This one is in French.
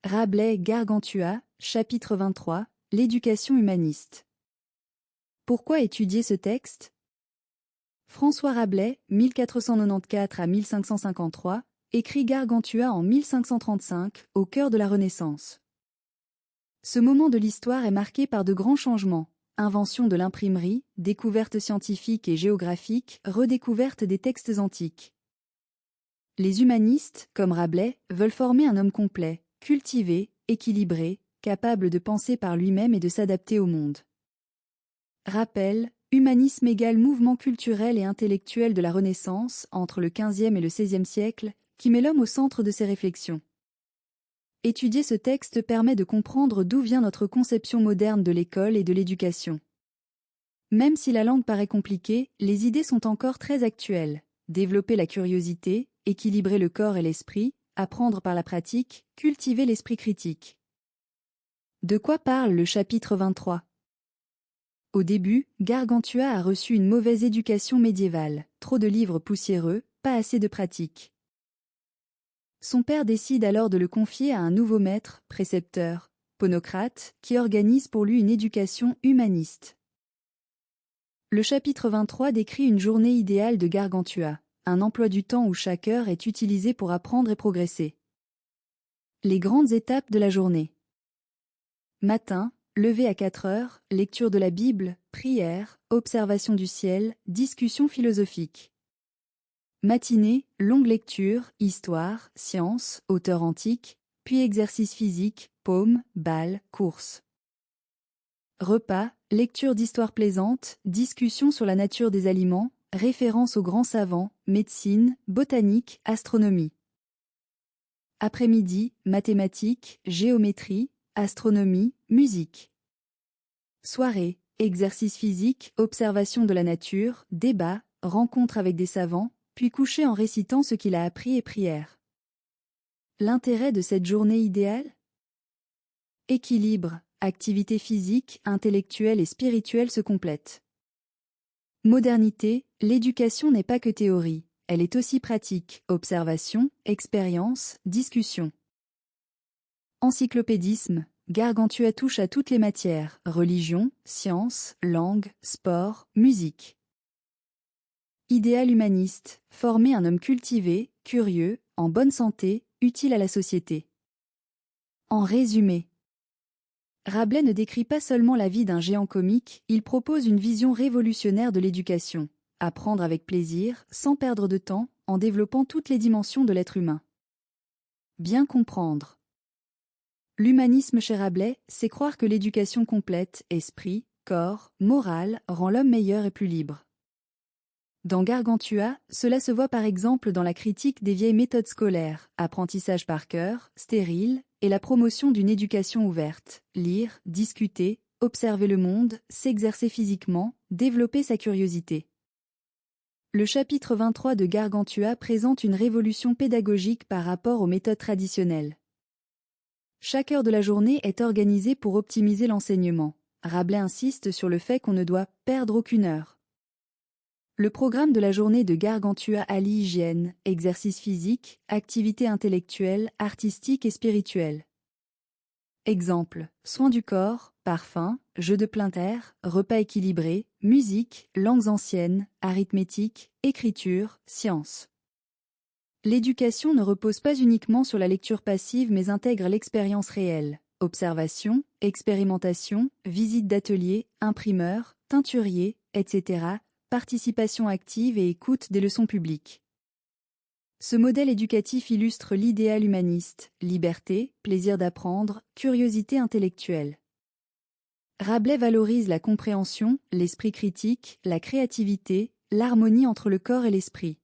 Rabelais, Gargantua, chapitre 23, l'éducation humaniste. Pourquoi étudier ce texte? François Rabelais, 1494 à 1553, écrit Gargantua en 1535, au cœur de la Renaissance. Ce moment de l'histoire est marqué par de grands changements, invention de l'imprimerie, découvertes scientifiques et géographiques, redécouverte des textes antiques. Les humanistes, comme Rabelais, veulent former un homme complet, cultivé, équilibré, capable de penser par lui-même et de s'adapter au monde. Rappel, humanisme égale mouvement culturel et intellectuel de la Renaissance entre le XVe et le XVIe siècle, qui met l'homme au centre de ses réflexions. Étudier ce texte permet de comprendre d'où vient notre conception moderne de l'école et de l'éducation. Même si la langue paraît compliquée, les idées sont encore très actuelles. Développer la curiosité, équilibrer le corps et l'esprit, apprendre par la pratique, cultiver l'esprit critique. De quoi parle le chapitre 23? Au début, Gargantua a reçu une mauvaise éducation médiévale, trop de livres poussiéreux, pas assez de pratique. Son père décide alors de le confier à un nouveau maître, précepteur, Ponocrate, qui organise pour lui une éducation humaniste. Le chapitre 23 décrit une journée idéale de Gargantua, un emploi du temps où chaque heure est utilisée pour apprendre et progresser. Les grandes étapes de la journée. Matin, lever à 4 heures, lecture de la Bible, prière, observation du ciel, discussion philosophique. Matinée, longue lecture, histoire, sciences, auteurs antiques, puis exercice physique, paume, bal, course. Repas, lecture d'histoires plaisantes, discussion sur la nature des aliments, référence aux grands savants, médecine, botanique, astronomie. Après-midi, mathématiques, géométrie, astronomie, musique. Soirée, exercice physique, observation de la nature, débat, rencontre avec des savants, puis coucher en récitant ce qu'il a appris et prière. L'intérêt de cette journée idéale? Équilibre, activité physique, intellectuelle et spirituelle se complètent. Modernité, l'éducation n'est pas que théorie, elle est aussi pratique, observation, expérience, discussion. Encyclopédisme, Gargantua touche à toutes les matières, religion, sciences, langue, sport, musique. Idéal humaniste, former un homme cultivé, curieux, en bonne santé, utile à la société. En résumé, Rabelais ne décrit pas seulement la vie d'un géant comique, il propose une vision révolutionnaire de l'éducation. Apprendre avec plaisir, sans perdre de temps, en développant toutes les dimensions de l'être humain. Bien comprendre. L'humanisme chez Rabelais, c'est croire que l'éducation complète, esprit, corps, morale, rend l'homme meilleur et plus libre. Dans Gargantua, cela se voit par exemple dans la critique des vieilles méthodes scolaires, apprentissage par cœur, stérile, et la promotion d'une éducation ouverte, lire, discuter, observer le monde, s'exercer physiquement, développer sa curiosité. Le chapitre 23 de Gargantua présente une révolution pédagogique par rapport aux méthodes traditionnelles. Chaque heure de la journée est organisée pour optimiser l'enseignement. Rabelais insiste sur le fait qu'on ne doit perdre aucune heure. Le programme de la journée de Gargantua allie hygiène, exercice physique, activité intellectuelle, artistique et spirituelle. Exemple, soins du corps, parfum, jeux de plein air, repas équilibrés, musique, langues anciennes, arithmétique, écriture, sciences. L'éducation ne repose pas uniquement sur la lecture passive mais intègre l'expérience réelle. Observation, expérimentation, visite d'atelier, imprimeur, teinturier, etc., participation active et écoute des leçons publiques. Ce modèle éducatif illustre l'idéal humaniste, liberté, plaisir d'apprendre, curiosité intellectuelle. Rabelais valorise la compréhension, l'esprit critique, la créativité, l'harmonie entre le corps et l'esprit.